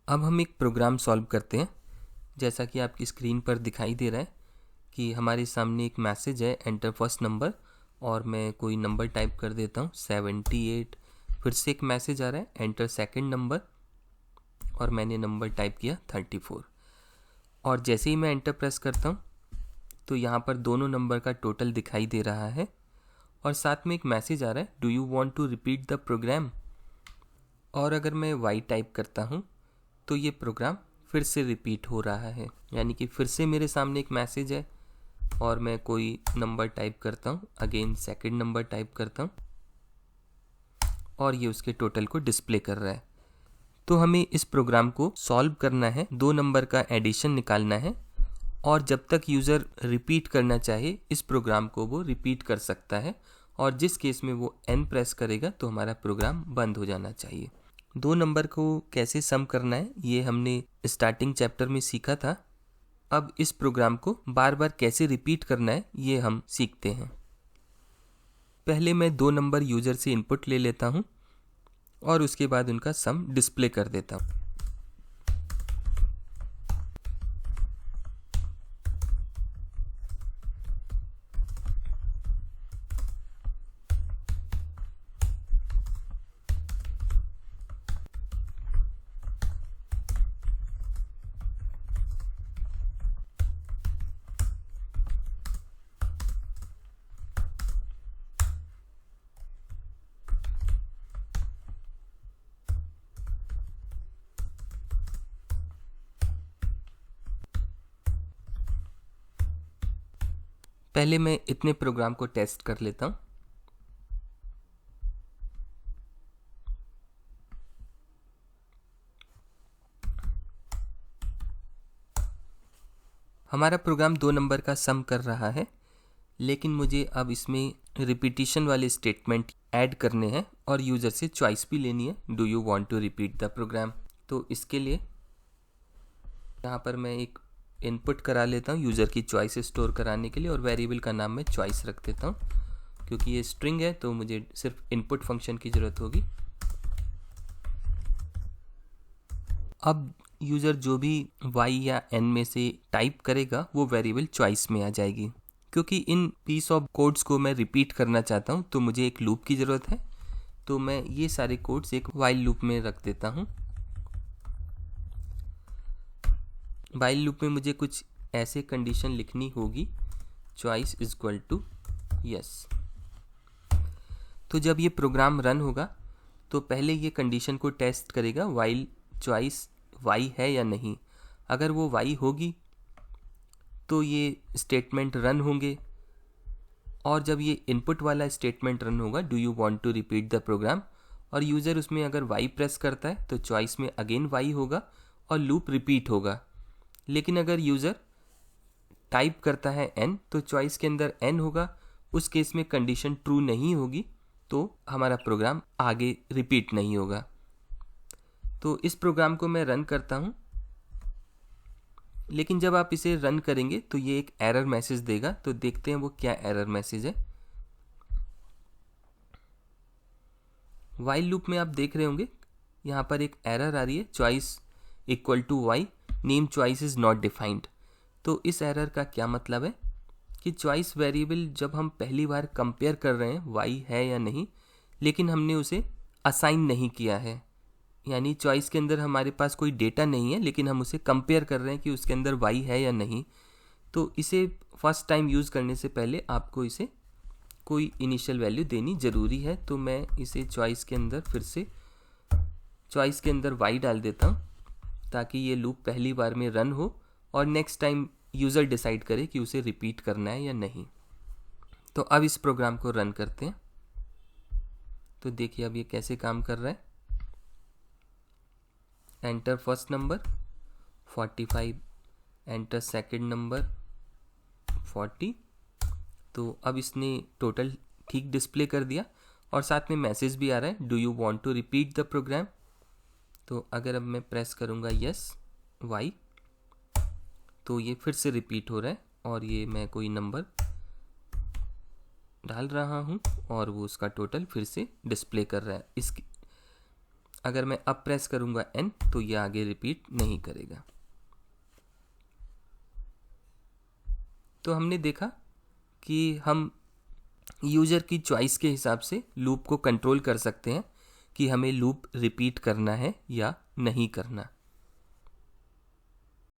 अब हम एक प्रोग्राम सॉल्व करते हैं। जैसा कि आपकी स्क्रीन पर दिखाई दे रहा है कि हमारे सामने एक मैसेज है, एंटर फर्स्ट नंबर, और मैं कोई नंबर टाइप कर देता हूँ 78। फिर से एक मैसेज आ रहा है, एंटर सेकंड नंबर, और मैंने नंबर टाइप किया 34। और जैसे ही मैं एंटर प्रेस करता हूँ तो यहाँ पर दोनों नंबर का टोटल दिखाई दे रहा है और साथ में एक मैसेज आ रहा है, do you want to repeat the program. और अगर मैं वाई टाइप करता हूँ तो ये प्रोग्राम फिर से रिपीट हो रहा है, यानी कि फिर से मेरे सामने एक मैसेज है और मैं कोई नंबर टाइप करता हूँ, अगेन सेकंड नंबर टाइप करता हूँ और ये उसके टोटल को डिस्प्ले कर रहा है। तो हमें इस प्रोग्राम को सॉल्व करना है, दो नंबर का एडिशन निकालना है, और जब तक यूज़र रिपीट करना चाहे इस प्रोग्राम को वो रिपीट कर सकता है, और जिस केस में वो n प्रेस करेगा तो हमारा प्रोग्राम बंद हो जाना चाहिए। दो नंबर को कैसे सम करना है ये हमने स्टार्टिंग चैप्टर में सीखा था। अब इस प्रोग्राम को बार बार कैसे रिपीट करना है ये हम सीखते हैं। पहले मैं दो नंबर यूज़र से इनपुट ले लेता हूँ और उसके बाद उनका सम डिस्प्ले कर देता हूँ। पहले मैं इतने प्रोग्राम को टेस्ट कर लेता हूँ। हमारा प्रोग्राम दो नंबर का सम कर रहा है, लेकिन मुझे अब इसमें रिपीटिशन वाले स्टेटमेंट ऐड करने हैं और यूज़र से चॉइस भी लेनी है, do you want to repeat the program. तो इसके लिए यहाँ पर मैं एक इनपुट करा लेता हूँ यूज़र की चॉइस स्टोर कराने के लिए, और वेरिएबल का नाम मैं चॉइस रख देता हूँ। क्योंकि ये स्ट्रिंग है तो मुझे सिर्फ इनपुट फंक्शन की ज़रूरत होगी। अब यूज़र जो भी y या n में से टाइप करेगा वो वेरिएबल चॉइस में आ जाएगी। क्योंकि इन पीस ऑफ कोड्स को मैं रिपीट करना चाहता हूँ तो मुझे एक लूप की ज़रूरत है, तो मैं ये सारे कोड्स एक वाइल लूप में रख देता हूँ। वाइल लूप में मुझे कुछ ऐसे कंडीशन लिखनी होगी, choice is equal to yes. तो जब ये प्रोग्राम रन होगा तो पहले ये कंडीशन को टेस्ट करेगा, वाइल चॉइस y है या नहीं। अगर वो y होगी तो ये स्टेटमेंट रन होंगे, और जब ये इनपुट वाला स्टेटमेंट रन होगा, do you want to repeat the program, और यूज़र उसमें अगर y प्रेस करता है तो चॉइस में अगेन y होगा और लूप रिपीट होगा। लेकिन अगर यूज़र टाइप करता है n तो चॉइस के अंदर n होगा, उस केस में कंडीशन ट्रू नहीं होगी तो हमारा प्रोग्राम आगे रिपीट नहीं होगा। तो इस प्रोग्राम को मैं रन करता हूँ, लेकिन जब आप इसे रन करेंगे तो ये एक एरर मैसेज देगा। तो देखते हैं वो क्या एरर मैसेज है। वाइल लूप में आप देख रहे होंगे यहाँ पर एक एरर आ रही है, choice equal to Y, name choice is not defined. तो इस एरर का क्या मतलब है कि चॉइस वेरिएबल जब हम पहली बार कंपेयर कर रहे हैं वाई है या नहीं, लेकिन हमने उसे असाइन नहीं किया है, यानी चॉइस के अंदर हमारे पास कोई डेटा नहीं है लेकिन हम उसे कंपेयर कर रहे हैं कि उसके अंदर y है या नहीं। तो इसे फर्स्ट टाइम यूज़ करने से पहले आपको इसे कोई इनिशियल वैल्यू देनी ज़रूरी है। तो मैं इसे चॉइस के अंदर फिर से चॉइस के अंदर y डाल देता हूँ, ताकि ये लूप पहली बार में रन हो और नेक्स्ट टाइम यूज़र डिसाइड करे कि उसे रिपीट करना है या नहीं। तो अब इस प्रोग्राम को रन करते हैं। तो देखिए अब ये कैसे काम कर रहा है। Enter first number 45, enter second number 40। तो अब इसने टोटल ठीक डिस्प्ले कर दिया और साथ में मैसेज भी आ रहा है, do you want to repeat the program. तो अगर अब मैं प्रेस करूँगा यस वाई तो ये फिर से रिपीट हो रहा है, और ये मैं कोई नंबर डाल रहा हूँ और वो उसका टोटल फिर से डिस्प्ले कर रहा है। इसकी अगर मैं अब प्रेस करूँगा N तो ये आगे रिपीट नहीं करेगा। तो हमने देखा कि हम यूज़र की चॉइस के हिसाब से लूप को कंट्रोल कर सकते हैं कि हमें लूप रिपीट करना है या नहीं करना।